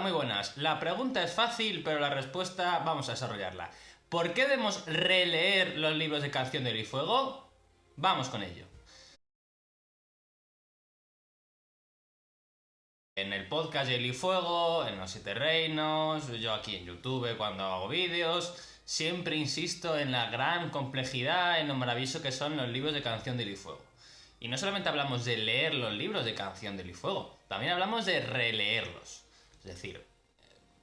Muy buenas. La pregunta es fácil, pero la respuesta vamos a desarrollarla. ¿Por qué debemos releer los libros de Canción de Hielo y Fuego? Vamos con ello. En el podcast Hielo y Fuego, en Los Siete Reinos, yo aquí en YouTube cuando hago vídeos, siempre insisto en la gran complejidad, en lo maravilloso que son los libros de Canción de Hielo y Fuego. Y no solamente hablamos de leer los libros de Canción de Hielo y Fuego, también hablamos de releerlos. Es decir,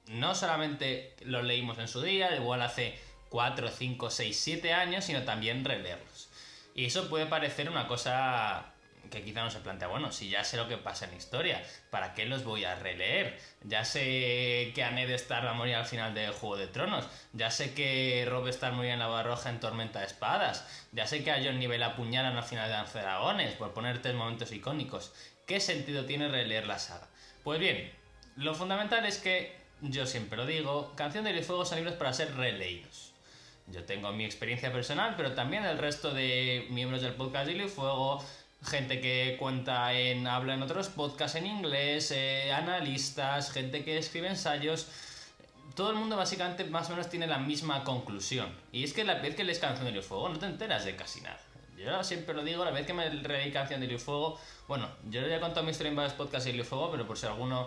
no solamente los leímos en su día, igual hace 4, 5, 6, 7 años, sino también releerlos. Y eso puede parecer una cosa que quizá no se plantea, bueno, si ya sé lo que pasa en la historia, ¿para qué los voy a releer? Ya sé que a Ned Stark va a morir al final de Juego de Tronos, ya sé que Robb Stark morirá en la Barroja en Tormenta de Espadas, ya sé que a Jon Nieve apuñalan al final de Danza de Dragones, por poner 3 momentos icónicos. ¿Qué sentido tiene releer la saga? Pues bien, lo fundamental es que, yo siempre lo digo, Canción de Hielo y Fuego son libros para ser releídos. Yo tengo mi experiencia personal, pero también el resto de miembros del podcast Hielo y Fuego, gente que habla en otros podcasts en inglés, analistas, gente que escribe ensayos. Todo el mundo básicamente más o menos tiene la misma conclusión. Y es que la vez que lees Canción de Hielo y Fuego no te enteras de casi nada. Yo siempre lo digo, la vez que me leí Canción de Hielo y Fuego, bueno, yo ya he contado mi historia en varios podcasts de Hielo y Fuego, pero por si alguno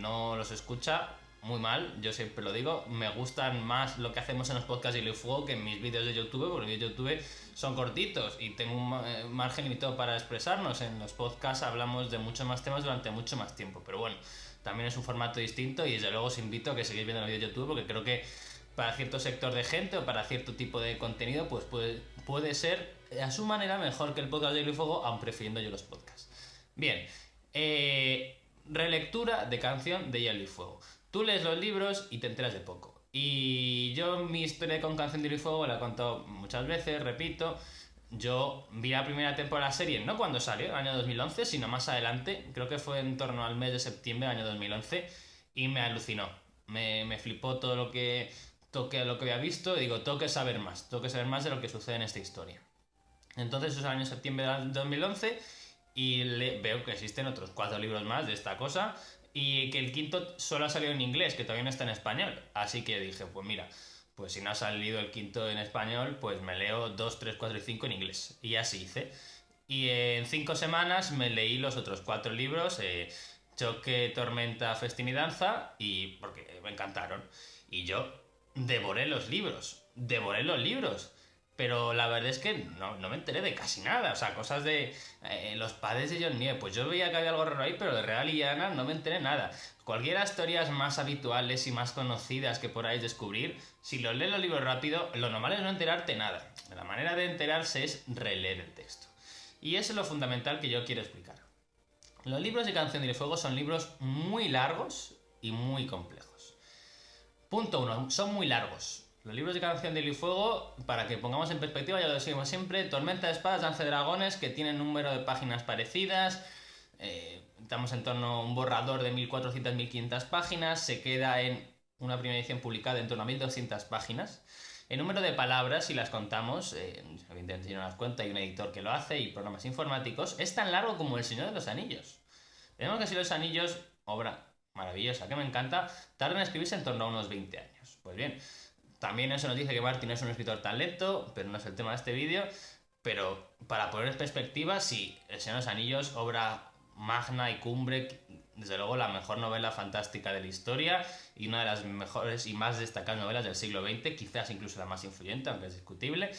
no los escucha, muy mal, yo siempre lo digo, me gustan más lo que hacemos en los podcasts de Hielo y Fuego que en mis vídeos de YouTube, porque los vídeos de YouTube son cortitos y tengo un margen limitado para expresarnos. En los podcasts hablamos de muchos más temas durante mucho más tiempo, pero bueno, también es un formato distinto y desde luego os invito a que sigáis viendo los vídeos de YouTube, porque creo que para cierto sector de gente o para cierto tipo de contenido pues puede ser a su manera mejor que el podcast de Hielo y Fuego, aun prefiriendo yo los podcasts. Bien, relectura de Canción de Hielo y Fuego. Tú lees los libros y te enteras de poco. Y yo mi historia con Canción de Hielo y Fuego la he contado muchas veces, repito. Yo vi la primera temporada de la serie, no cuando salió, en el año 2011, sino más adelante, creo que fue en torno al mes de septiembre del año 2011, y me alucinó. Me flipó todo lo que había visto, y digo, tengo que saber más de lo que sucede en esta historia. Entonces, eso es el año septiembre de 2011 y veo que existen otros 4 libros más de esta cosa y que el quinto solo ha salido en inglés, que todavía no está en español. Así que dije, pues mira, pues si no ha salido el quinto en español, pues me leo 2, 3, 4 y 5 en inglés. Y así hice. Y en 5 semanas me leí los otros 4 libros, Choque, Tormenta, Festín y Danza, y porque me encantaron. Y yo devoré los libros. Pero la verdad es que no me enteré de casi nada. O sea, cosas de los padres de John Nieve. Pues yo veía que había algo raro ahí, pero de Real y Ana no me enteré nada. Cualquiera de las historias más habituales y más conocidas que podáis descubrir, si los lees los libros rápido, lo normal es no enterarte nada. La manera de enterarse es releer el texto. Y eso es lo fundamental que yo quiero explicar. Los libros de Canción de Fuego son libros muy largos y muy complejos. Punto 1. Son muy largos. Los libros de Canción de Hielo y Fuego, para que pongamos en perspectiva, ya lo decimos siempre, Tormenta de Espadas, Danza de Dragones, que tienen un número de páginas parecidas, estamos en torno a un borrador de 1400-1500 páginas, se queda en una primera edición publicada en torno a 1200 páginas. El número de palabras, si las contamos, evidentemente si no las cuenta, hay un editor que lo hace y programas informáticos, es tan largo como El Señor de los Anillos. Tenemos que si los Anillos, obra maravillosa que me encanta, tardan en escribirse en torno a unos 20 años. Pues bien, también eso nos dice que Martin es un escritor tan lento, pero no es el tema de este vídeo. Pero para poner en perspectiva, sí, El Señor de los Anillos, obra magna y cumbre, desde luego la mejor novela fantástica de la historia y una de las mejores y más destacadas novelas del siglo XX, quizás incluso la más influyente, aunque es discutible.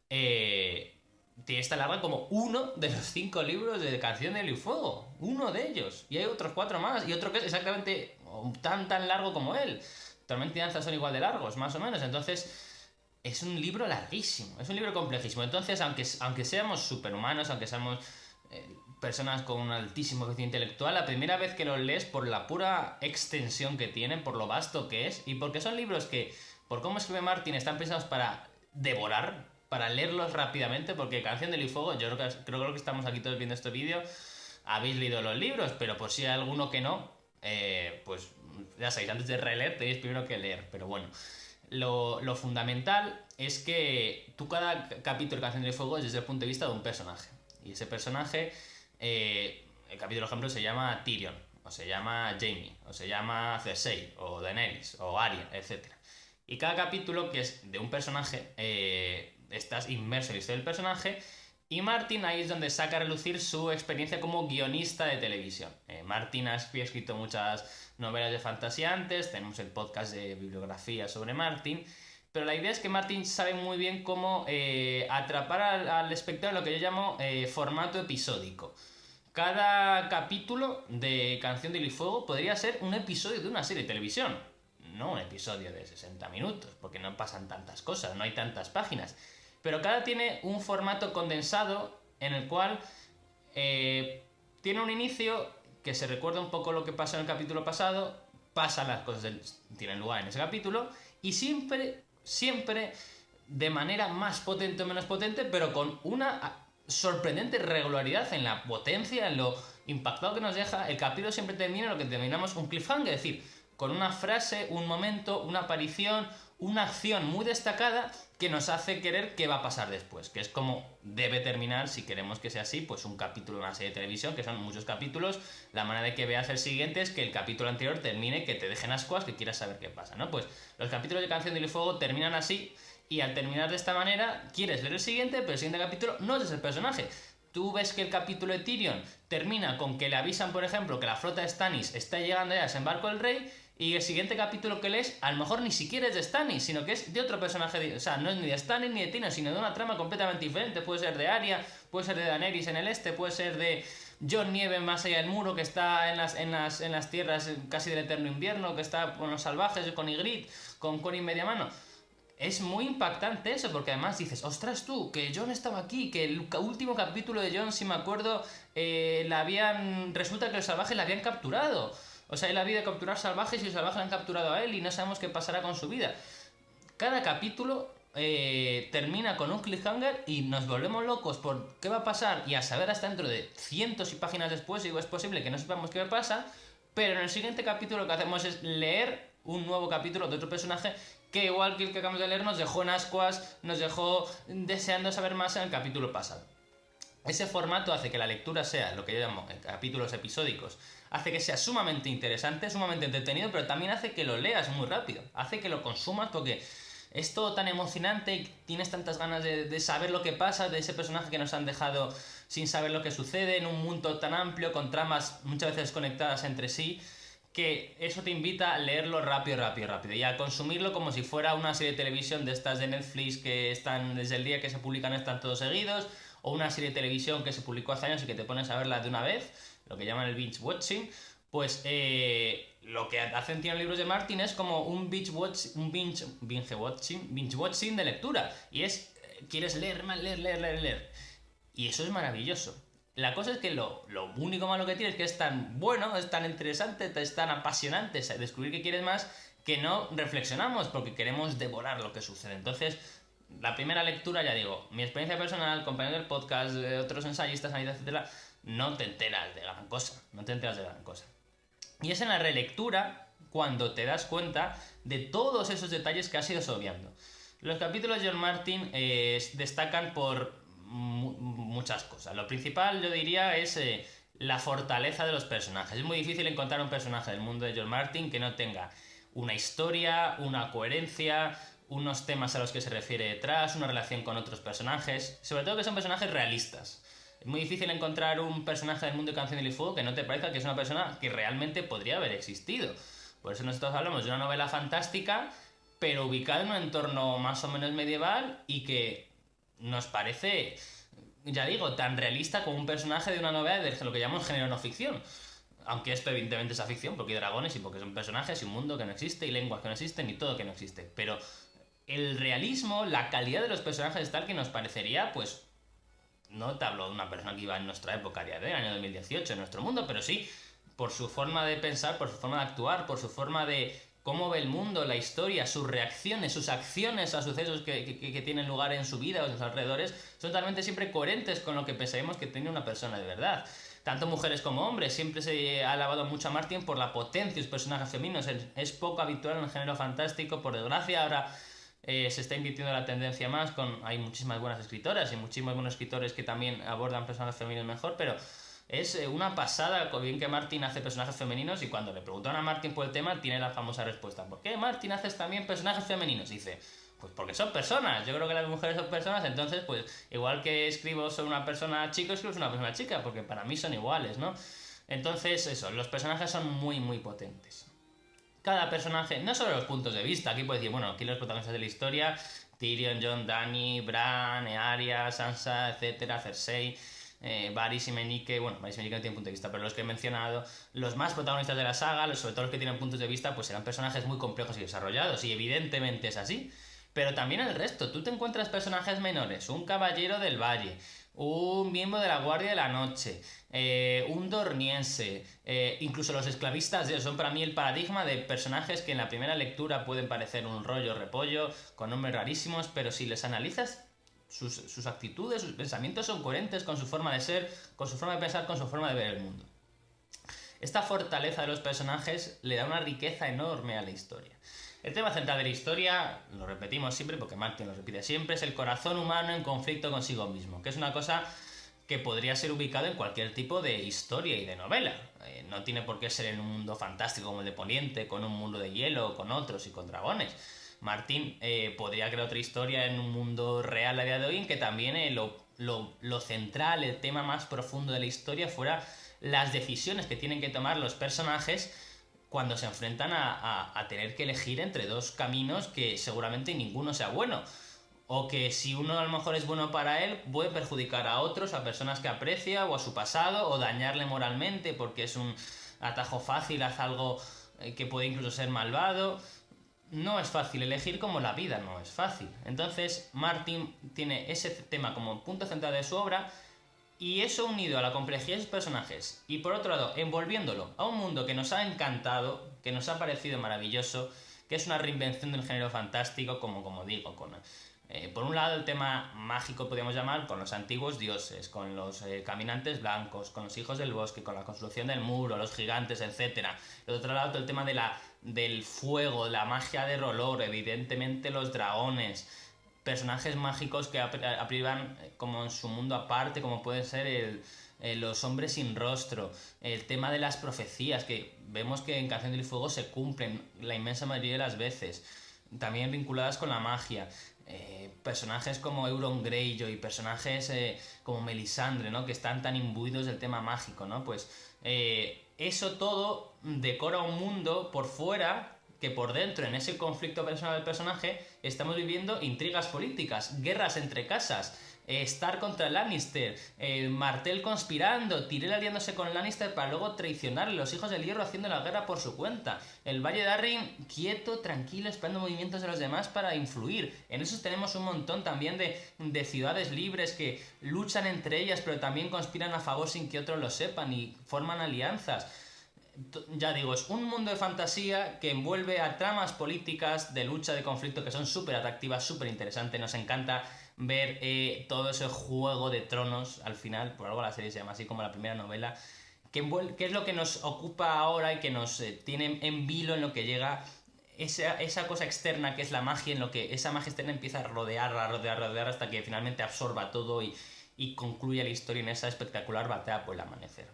Tiene esta larga como uno de los 5 libros de Canción de Hielo y Fuego. Uno de ellos. Y hay otros 4 más. Y otro que es exactamente tan largo como él. Tormenta y Danza son igual de largos, más o menos. Entonces, es un libro larguísimo. Es un libro complejísimo. Entonces, aunque seamos superhumanos, aunque seamos personas con un altísimo coeficiente intelectual, la primera vez que los lees, por la pura extensión que tienen, por lo vasto que es, y porque son libros que, por cómo escribe Martin, están pensados para devorar, para leerlos rápidamente, porque Canción de Hielo y Fuego, yo creo que estamos aquí todos viendo este vídeo, habéis leído los libros, pero por si hay alguno que no, pues ya sabéis, antes de releer tenéis primero que leer, pero bueno. Lo fundamental es que tú cada capítulo de Canción de Fuego es desde el punto de vista de un personaje. Y ese personaje, el capítulo ejemplo se llama Tyrion. o se llama Jaime, o se llama Cersei, o Daenerys, o Arya, etc. Y cada capítulo, que es de un personaje, estás inmerso en la historia del personaje, y Martin ahí es donde saca a relucir su experiencia como guionista de televisión. Martin ha escrito muchas novelas de fantasía antes, tenemos el podcast de bibliografía sobre Martin, pero la idea es que Martin sabe muy bien cómo atrapar al espectador en lo que yo llamo formato episódico. Cada capítulo de Canción de Hielo y Fuego podría ser un episodio de una serie de televisión. No un episodio de 60 minutos, porque no pasan tantas cosas, no hay tantas páginas. Pero cada tiene un formato condensado en el cual tiene un inicio que se recuerda un poco lo que pasó en el capítulo pasado, pasan las cosas que tienen lugar en ese capítulo, y siempre de manera más potente o menos potente, pero con una sorprendente regularidad en la potencia, en lo impactado que nos deja. El capítulo siempre termina en lo que denominamos un cliffhanger, es decir, con una frase, un momento, una aparición, una acción muy destacada que nos hace querer qué va a pasar después, que es como debe terminar, si queremos que sea así, pues un capítulo de una serie de televisión, que son muchos capítulos. La manera de que veas el siguiente es que el capítulo anterior termine, que te dejen ascuas, que quieras saber qué pasa, ¿no? Pues los capítulos de Canción de Hielo y Fuego terminan así, y al terminar de esta manera quieres leer el siguiente, pero el siguiente capítulo no es el personaje. Tú ves que el capítulo de Tyrion termina con que le avisan, por ejemplo, que la flota de Stannis está llegando ya a desembarco del rey, y el siguiente capítulo que lees a lo mejor ni siquiera es de Stannis, sino que es de otro personaje, o sea, no es ni de Stannis ni de Tyrion, sino de una trama completamente diferente. Puede ser de Arya, puede ser de Daenerys en el este, puede ser de Jon Nieve más allá del muro, que está en las tierras casi del eterno invierno, que está con los salvajes, con Ygritte, con Corin Mediamano. Es muy impactante eso, porque además dices, ostras tú, que Jon estaba aquí, que el último capítulo de Jon, si me acuerdo, resulta que los salvajes la habían capturado. O sea, él había de capturar salvajes y los salvajes la han capturado a él y no sabemos qué pasará con su vida. Cada capítulo termina con un cliffhanger y nos volvemos locos por qué va a pasar, y a saber hasta dentro de cientos y páginas después, digo, es posible que no sepamos qué pasa, pero en el siguiente capítulo lo que hacemos es leer un nuevo capítulo de otro personaje que, igual que el que acabamos de leer, nos dejó en ascuas, nos dejó deseando saber más en el capítulo pasado. Ese formato hace que la lectura sea lo que yo llamo capítulos episódicos, hace que sea sumamente interesante, sumamente entretenido, pero también hace que lo leas muy rápido, hace que lo consumas, porque es todo tan emocionante y tienes tantas ganas de saber lo que pasa, de ese personaje que nos han dejado sin saber lo que sucede, en un mundo tan amplio, con tramas muchas veces conectadas entre sí, que eso te invita a leerlo rápido y a consumirlo como si fuera una serie de televisión de estas de Netflix que están desde el día que se publican, están todos seguidos, o una serie de televisión que se publicó hace años y que te pones a verla de una vez, lo que llaman el binge watching. Pues lo que hacen Tiene Libros de Martin es como un binge watching de lectura, y es quieres leer, leer, y eso es maravilloso. La cosa es que lo único malo que tiene es que es tan bueno, es tan interesante, es tan apasionante descubrir que quieres más, que no reflexionamos porque queremos devorar lo que sucede. Entonces, la primera lectura, ya digo, mi experiencia personal, compañeros del podcast, de otros ensayistas, etcétera, no te enteras de gran cosa, Y es en la relectura cuando te das cuenta de todos esos detalles que has ido obviando. Los capítulos de George Martin destacan por muchas cosas. Lo principal, yo diría, es la fortaleza de los personajes. Es muy difícil encontrar un personaje del mundo de George Martin que no tenga una historia, una coherencia, unos temas a los que se refiere detrás, una relación con otros personajes, sobre todo que son personajes realistas. Es muy difícil encontrar un personaje del mundo de Canción de Hielo y Fuego que no te parezca que es una persona que realmente podría haber existido. Por eso nosotros hablamos de una novela fantástica, pero ubicada en un entorno más o menos medieval, y que nos parece, ya digo, tan realista como un personaje de una novela de lo que llamamos género no ficción. Aunque esto evidentemente es ficción, porque hay dragones y porque son personajes y un mundo que no existe y lenguas que no existen y todo que no existe. Pero el realismo, la calidad de los personajes es tal que nos parecería, pues, no te hablo de una persona que iba en nuestra época a día de año 2018 en nuestro mundo, pero sí por su forma de pensar, por su forma de actuar, por su forma de cómo ve el mundo, la historia, sus reacciones, sus acciones a sucesos que tienen lugar en su vida o en sus alrededores, son totalmente siempre coherentes con lo que pensaríamos que tiene una persona de verdad. Tanto mujeres como hombres, siempre se ha alabado mucho a Martin por la potencia de sus personajes femeninos. Es poco habitual en el género fantástico, por desgracia. Ahora se está invirtiendo la tendencia más, hay muchísimas buenas escritoras y muchísimos buenos escritores que también abordan personajes femeninos mejor, pero Es una pasada con bien que Martin hace personajes femeninos, y cuando le preguntan a Martin por el tema, tiene la famosa respuesta: ¿por qué Martin haces también personajes femeninos? Y dice: pues porque son personas, yo creo que las mujeres son personas, entonces pues igual que escribo sobre una persona chico, escribo sobre una persona chica, porque para mí son iguales, ¿no? Entonces eso, los personajes son muy muy potentes. Cada personaje, no solo los puntos de vista, aquí puedes decir, bueno, aquí los protagonistas de la historia, Tyrion, Jon, Dany, Bran, Arya, Sansa, etcétera, Cersei, Varys y Meñique. Bueno, Varys y Meñique no tienen punto de vista, pero los que he mencionado, los más protagonistas de la saga, sobre todo los que tienen puntos de vista, pues serán personajes muy complejos y desarrollados, y evidentemente es así. Pero también el resto, tú te encuentras personajes menores, un caballero del valle, un miembro de la Guardia de la Noche, un dorniense, incluso los esclavistas son para mí el paradigma de personajes que en la primera lectura pueden parecer un rollo repollo, con nombres rarísimos, pero si les analizas, sus actitudes, sus pensamientos son coherentes con su forma de ser, con su forma de pensar, con su forma de ver el mundo. Esta fortaleza de los personajes le da una riqueza enorme a la historia. El tema central de la historia, lo repetimos siempre porque Martin lo repite siempre, es el corazón humano en conflicto consigo mismo, que es una cosa que podría ser ubicado en cualquier tipo de historia y de novela. No tiene por qué ser en un mundo fantástico como el de Poniente, con un mundo de hielo, con otros y con dragones. Martin podría crear otra historia en un mundo real a día de hoy en que también lo central, el tema más profundo de la historia fuera las decisiones que tienen que tomar los personajes cuando se enfrentan a tener que elegir entre dos caminos que seguramente ninguno sea bueno. O que si uno a lo mejor es bueno para él, puede perjudicar a otros, a personas que aprecia o a su pasado, o dañarle moralmente porque es un atajo fácil, haz algo que puede incluso ser malvado. No es fácil elegir, como la vida no es fácil. Entonces Martin tiene ese tema como punto central de su obra, y eso unido a la complejidad de sus personajes y por otro lado envolviéndolo a un mundo que nos ha encantado, que nos ha parecido maravilloso, que es una reinvención del género fantástico, como digo, con por un lado el tema mágico, podríamos llamar, con los antiguos dioses, con los caminantes blancos, con los hijos del bosque, con la construcción del muro, los gigantes, etc. Por otro lado todo el tema del fuego, la magia de Rolor, evidentemente los dragones, personajes mágicos que aprivan como en su mundo aparte, como pueden ser los hombres sin rostro, el tema de las profecías, que vemos que en Canción del Fuego se cumplen la inmensa mayoría de las veces, también vinculadas con la magia. Personajes como Euron Greyjoy, personajes como Melisandre, ¿no? Que están tan imbuidos del tema mágico, ¿no? Pues eso todo decora un mundo por fuera que por dentro, en ese conflicto personal del personaje, estamos viviendo intrigas políticas, guerras entre casas, Stark contra Lannister, Martell conspirando, Tyrell aliándose con Lannister para luego traicionarle, los hijos del hierro haciendo la guerra por su cuenta, el Valle de Arryn quieto, tranquilo, esperando movimientos de los demás para influir. En eso tenemos un montón también de ciudades libres que luchan entre ellas, pero también conspiran a favor sin que otros lo sepan y forman alianzas. Ya digo, es un mundo de fantasía que envuelve a tramas políticas de lucha, de conflicto, que son súper atractivas, súper interesantes. Nos encanta ver todo ese juego de tronos al final, por algo la serie se llama así, como la primera novela, que es lo que nos ocupa ahora y que nos tiene en vilo en lo que llega esa cosa externa que es la magia, en lo que esa magia externa empieza a rodear hasta que finalmente absorba todo y concluye la historia en esa espectacular batalla por el amanecer.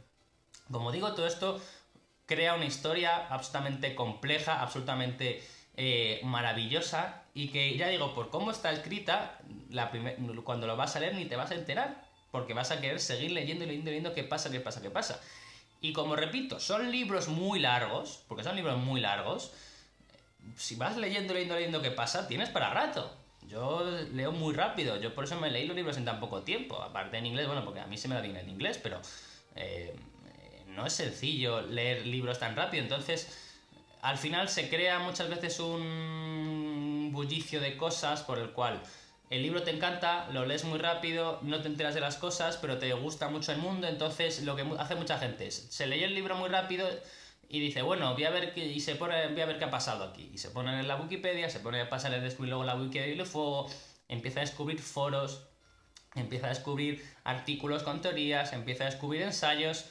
Como digo, todo esto crea una historia absolutamente compleja, absolutamente maravillosa, y que, ya digo, por cómo está escrita, cuando lo vas a leer ni te vas a enterar, porque vas a querer seguir leyendo y leyendo qué pasa. Y como repito, son libros muy largos, porque son libros muy largos, si vas leyendo qué pasa, tienes para rato. Yo leo muy rápido, yo por eso me leí los libros en tan poco tiempo, aparte en inglés, bueno, porque a mí se me da bien el inglés, pero no es sencillo leer libros tan rápido. Entonces al final se crea muchas veces un bullicio de cosas por el cual el libro te encanta, lo lees muy rápido, no te enteras de las cosas, pero te gusta mucho el mundo. Entonces lo que hace mucha gente es, se lee el libro muy rápido y dice, bueno, voy a ver qué ha pasado aquí, y se pone en la Wikipedia, se pone a pasar a descubrir luego la Wikipedia y luego empieza a descubrir foros, empieza a descubrir artículos con teorías, empieza a descubrir ensayos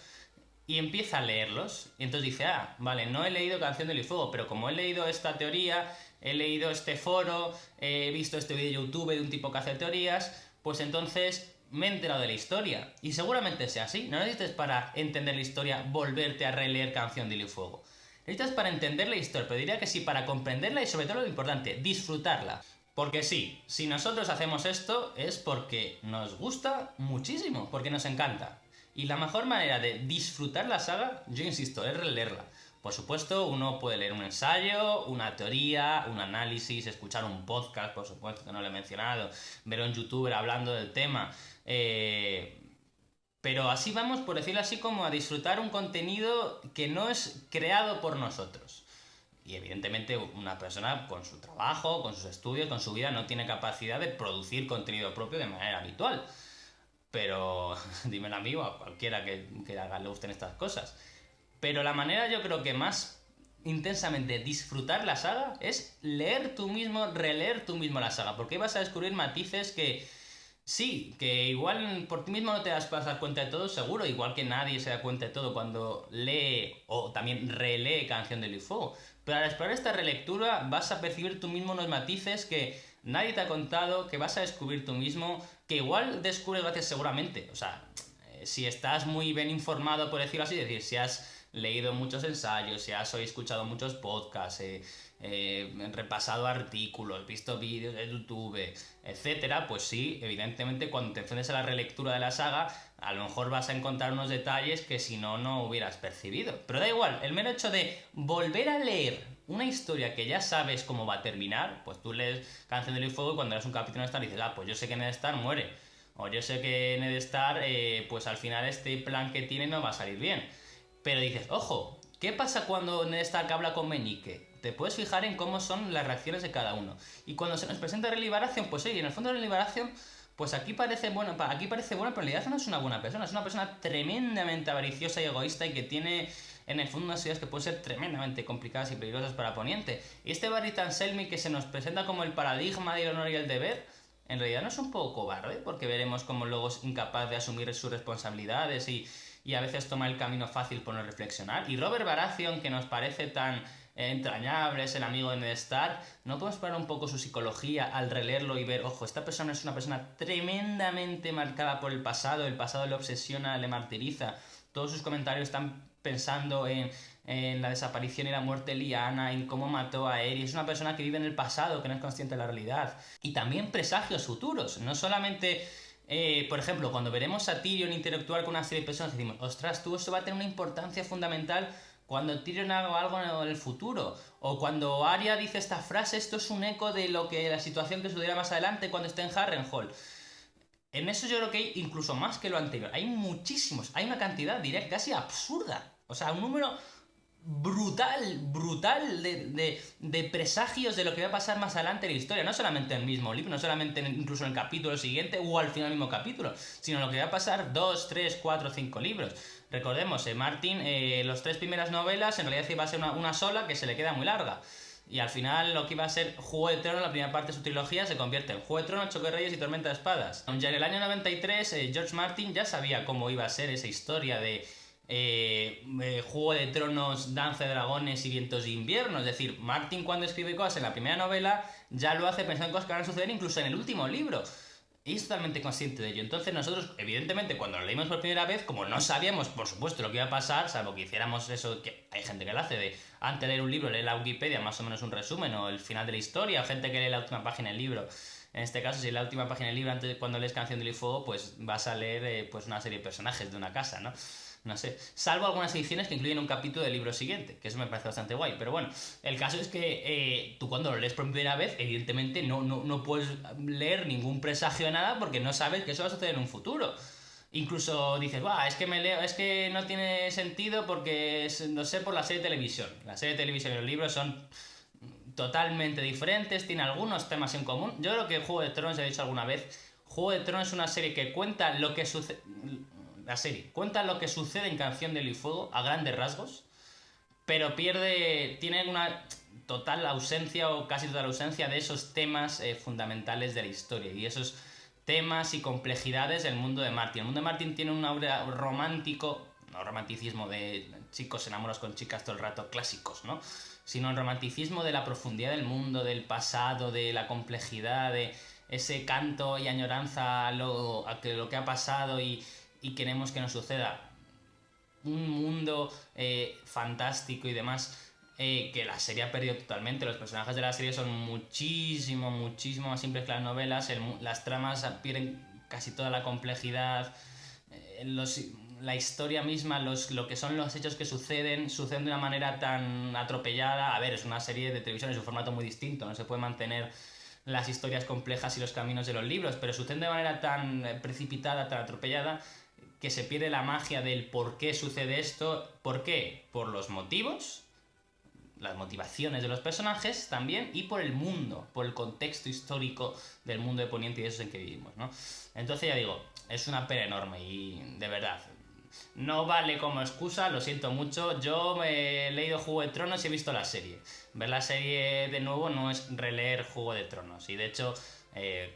y empieza a leerlos. Y entonces dice, vale, no he leído Canción del Fuego, pero como he leído esta teoría, he leído este foro, he visto este vídeo de YouTube de un tipo que hace teorías, pues entonces me he enterado de la historia. Y seguramente sea así. No necesitas para entender la historia volverte a releer Canción de Hielo y Fuego. Necesitas para entender la historia, pero diría que sí, para comprenderla y sobre todo lo importante, disfrutarla. Porque sí, si nosotros hacemos esto es porque nos gusta muchísimo, porque nos encanta. Y la mejor manera de disfrutar la saga, yo insisto, es releerla. Por supuesto, uno puede leer un ensayo, una teoría, un análisis, escuchar un podcast, por supuesto que no lo he mencionado, ver a un youtuber hablando del tema. Pero así vamos, por decirlo así, como a disfrutar un contenido que no es creado por nosotros. Y evidentemente una persona con su trabajo, con sus estudios, con su vida, no tiene capacidad de producir contenido propio de manera habitual. Pero dímelo a mí o a cualquiera que le gusten estas cosas. Pero la manera yo creo que más intensamente disfrutar la saga es leer tú mismo, releer tú mismo la saga. Porque ahí vas a descubrir matices que sí, que igual por ti mismo no te vas a dar cuenta de todo, seguro, igual que nadie se da cuenta de todo cuando lee o también relee Canción del Fuego. Pero al explorar esta relectura vas a percibir tú mismo unos matices que nadie te ha contado, que vas a descubrir tú mismo, que igual descubres gracias seguramente. O sea, si estás muy bien informado, por decirlo así, es decir, si has leído muchos ensayos, si has escuchado muchos podcasts, repasado artículos, visto vídeos de YouTube, etcétera, pues sí, evidentemente cuando te enfrentes a la relectura de la saga, a lo mejor vas a encontrar unos detalles que si no, no hubieras percibido. Pero da igual, el mero hecho de volver a leer una historia que ya sabes cómo va a terminar, pues tú lees Canción del Fuego y cuando lees un capítulo de Star dices, pues yo sé que Ned Stark muere. O yo sé que Ned Stark, pues al final este plan que tiene no va a salir bien. Pero dices, ojo, ¿qué pasa cuando Ned Stark habla con Meñique? Te puedes fijar en cómo son las reacciones de cada uno. Y cuando se nos presenta Renly Baratheon, pues oye, en el fondo Renly Baratheon, pues aquí parece bueno, pero en realidad no es una buena persona, es una persona tremendamente avariciosa y egoísta y que tiene en el fondo unas ideas que pueden ser tremendamente complicadas y peligrosas para Poniente. Y este Barristan Selmy que se nos presenta como el paradigma del honor y el deber, en realidad no es un poco cobarde, porque veremos cómo luego es incapaz de asumir sus responsabilidades y a veces toma el camino fácil por no reflexionar. Y Robert Baratheon, que nos parece tan entrañable, es el amigo de Ned Stark, no podemos explorar un poco su psicología al releerlo y ver, ojo, esta persona es una persona tremendamente marcada por el pasado le obsesiona, le martiriza, todos sus comentarios están pensando en la desaparición y la muerte de Lyanna, en cómo mató a Aerys. Es una persona que vive en el pasado, que no es consciente de la realidad. Y también presagios futuros, no solamente... por ejemplo, cuando veremos a Tyrion interactuar con una serie de personas, decimos, ostras, tú eso va a tener una importancia fundamental cuando Tyrion haga algo en el futuro. O cuando Arya dice esta frase, esto es un eco de lo que la situación que sucederá más adelante cuando esté en Harrenhal. En eso yo creo que hay incluso más que lo anterior. Hay muchísimos, hay una cantidad, diría, casi absurda. O sea, un número brutal de presagios de lo que va a pasar más adelante en la historia. No solamente en el mismo libro, no solamente incluso en el capítulo siguiente o al final del mismo capítulo, sino lo que va a pasar 2, 3, 4, 5 libros. Recordemos, Martin, las 3 primeras novelas en realidad iba a ser una sola que se le queda muy larga. Y al final lo que iba a ser Juego de Tronos, la primera parte de su trilogía, se convierte en Juego de Tronos, Choque de Reyes y Tormenta de Espadas. Ya en el año 93, George Martin ya sabía cómo iba a ser esa historia de Juego de Tronos, Danza de Dragones y Vientos de Invierno. Es decir, Martin cuando escribe cosas en la primera novela ya lo hace pensando en cosas que van a suceder incluso en el último libro. Y es totalmente consciente de ello. Entonces nosotros, evidentemente, cuando lo leímos por primera vez, como no sabíamos, por supuesto, lo que iba a pasar, salvo que hiciéramos eso, que hay gente que lo hace, de antes de leer un libro, leer la Wikipedia, más o menos un resumen, o el final de la historia, o gente que lee la última página del libro. En este caso, si la última página del libro, antes cuando lees Canción del Fuego, pues vas a leer pues una serie de personajes de una casa, ¿no? No sé, salvo algunas ediciones que incluyen un capítulo del libro siguiente, que eso me parece bastante guay. Pero bueno, el caso es que tú cuando lo lees por primera vez, evidentemente no puedes leer ningún presagio de nada porque no sabes que eso va a suceder en un futuro. Incluso dices, es que es que no tiene sentido porque no sé por la serie de televisión. La serie de televisión y los libros son totalmente diferentes, tienen algunos temas en común. Yo creo que Juego de Tronos, he dicho alguna vez, Juego de Tronos es una serie que cuenta lo que sucede. La serie cuenta lo que sucede en Canción de Hielo y Fuego a grandes rasgos, pero tiene una total ausencia o casi total ausencia de esos temas fundamentales de la historia y esos temas y complejidades del mundo de Martin. El mundo de Martin tiene un aura romántico, no romanticismo de chicos enamorados con chicas todo el rato clásicos, ¿no? Sino el romanticismo de la profundidad del mundo, del pasado, de la complejidad, ese canto y añoranza a que lo que ha pasado y queremos que nos suceda. Un mundo fantástico y demás, que la serie ha perdido totalmente. Los personajes de la serie son muchísimo más simples que las novelas. Las tramas pierden casi toda la complejidad. La historia misma, lo que son los hechos que suceden de una manera tan atropellada. A ver, es una serie de televisión, es un formato muy distinto, no se puede mantener las historias complejas y los caminos de los libros, pero suceden de manera tan precipitada, tan atropellada, que se pierde la magia del por qué sucede esto. ¿Por qué? Por los motivos, las motivaciones de los personajes también, y por el mundo, por el contexto histórico del mundo de Poniente y eso en que vivimos, ¿no? Entonces ya digo, es una pena enorme y de verdad, no vale como excusa, lo siento mucho. Yo me he leído Juego de Tronos y he visto la serie. Ver la serie de nuevo no es releer Juego de Tronos. Y de hecho,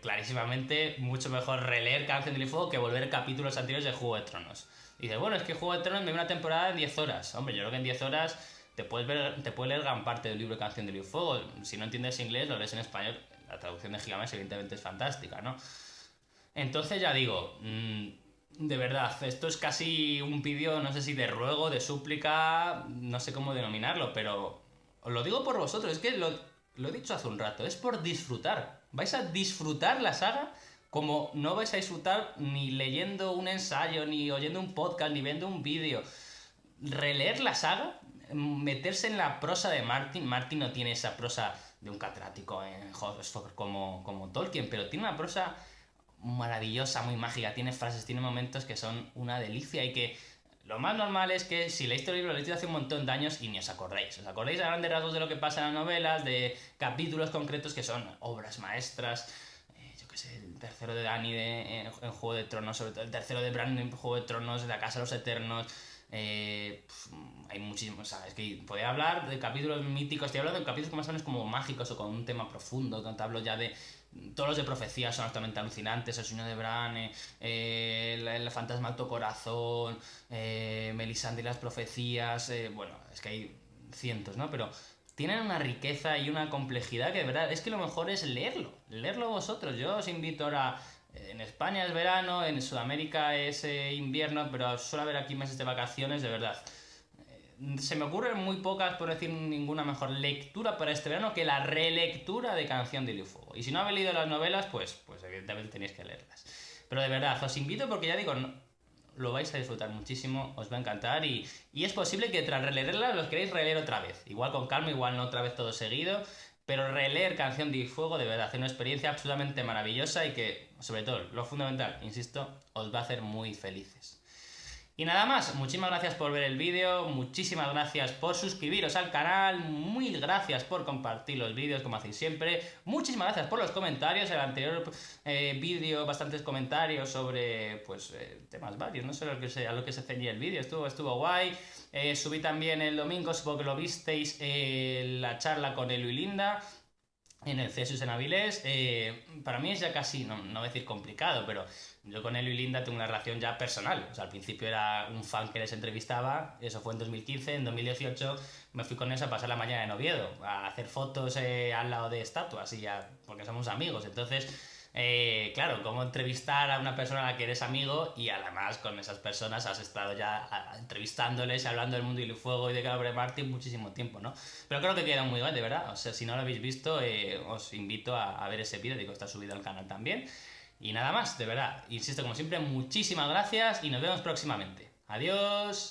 clarísimamente, mucho mejor releer Canción del Fuego que volver capítulos anteriores de Juego de Tronos. Y dices, bueno, es que Juego de Tronos me ve una temporada en 10 horas. Hombre, yo creo que en 10 horas te puedes leer gran parte del libro de Canción del Fuego. Si no entiendes inglés, lo lees en español. La traducción de Gigamesh evidentemente es fantástica, ¿no? Entonces ya digo, de verdad, esto es casi un vídeo, no sé si de ruego, de súplica, no sé cómo denominarlo, pero os lo digo por vosotros, es que lo he dicho hace un rato, es por disfrutar. Vais a disfrutar la saga como no vais a disfrutar ni leyendo un ensayo, ni oyendo un podcast, ni viendo un vídeo. Releer la saga, meterse en la prosa de Martin. Martin no tiene esa prosa de un catedrático en Oxford como Tolkien, pero tiene una prosa maravillosa, muy mágica, tiene frases, tiene momentos que son una delicia y que lo más normal es que si leíste el libro lo leíste hace un montón de años y ni os acordáis. Os acordáis a grandes rasgos de lo que pasa en las novelas, de capítulos concretos que son obras maestras. Yo qué sé, el tercero de Dany en Juego de Tronos, sobre todo el tercero de Bran en Juego de Tronos, de la Casa de los Eternos. Hay muchísimos, ¿sabes? Que podría hablar de capítulos míticos, estoy hablando de capítulos que más o menos como mágicos o con un tema profundo, donde hablo ya de todos los de profecía son absolutamente alucinantes, el sueño de Bran, el fantasma alto corazón, Melisandre y las profecías, bueno, es que hay cientos, ¿no? Pero tienen una riqueza y una complejidad que de verdad es que lo mejor es leerlo vosotros. Yo os invito ahora. En España es verano, en Sudamérica es invierno, pero suele haber aquí meses de vacaciones, de verdad. Se me ocurren muy pocas, por decir ninguna mejor lectura para este verano que la relectura de Canción de Hielo y Fuego. Y si no habéis leído las novelas, pues evidentemente tenéis que leerlas. Pero de verdad, os invito porque ya digo, lo vais a disfrutar muchísimo, os va a encantar y es posible que tras releerlas los queréis releer otra vez. Igual con calma, igual no otra vez todo seguido. Pero releer Canción de Fuego de verdad es una experiencia absolutamente maravillosa y que, sobre todo, lo fundamental, insisto, os va a hacer muy felices. Y nada más, muchísimas gracias por ver el vídeo, muchísimas gracias por suscribiros al canal, muy gracias por compartir los vídeos como hacéis siempre, muchísimas gracias por los comentarios, en el anterior vídeo bastantes comentarios sobre pues temas varios, no sé a lo que se ceñía el vídeo, estuvo guay. Subí también el domingo, supongo que lo visteis, la charla con Elu y Linda en el CESUS en Avilés. Para mí es ya casi, no voy a decir complicado, pero yo con Elu y Linda tengo una relación ya personal. O sea, al principio era un fan que les entrevistaba, eso fue en 2015, en 2018 me fui con ellos a pasar la mañana en Oviedo, a hacer fotos al lado de estatuas, porque somos amigos. Entonces, claro, cómo entrevistar a una persona a la que eres amigo y además con esas personas has estado ya entrevistándoles, hablando del mundo y el fuego y de Gabriel Martin muchísimo tiempo, ¿no? Pero creo que queda muy guay, de verdad. O sea, si no lo habéis visto, os invito a ver ese vídeo, digo, está subido al canal también. Y nada más, de verdad, insisto, como siempre, muchísimas gracias y nos vemos próximamente. Adiós.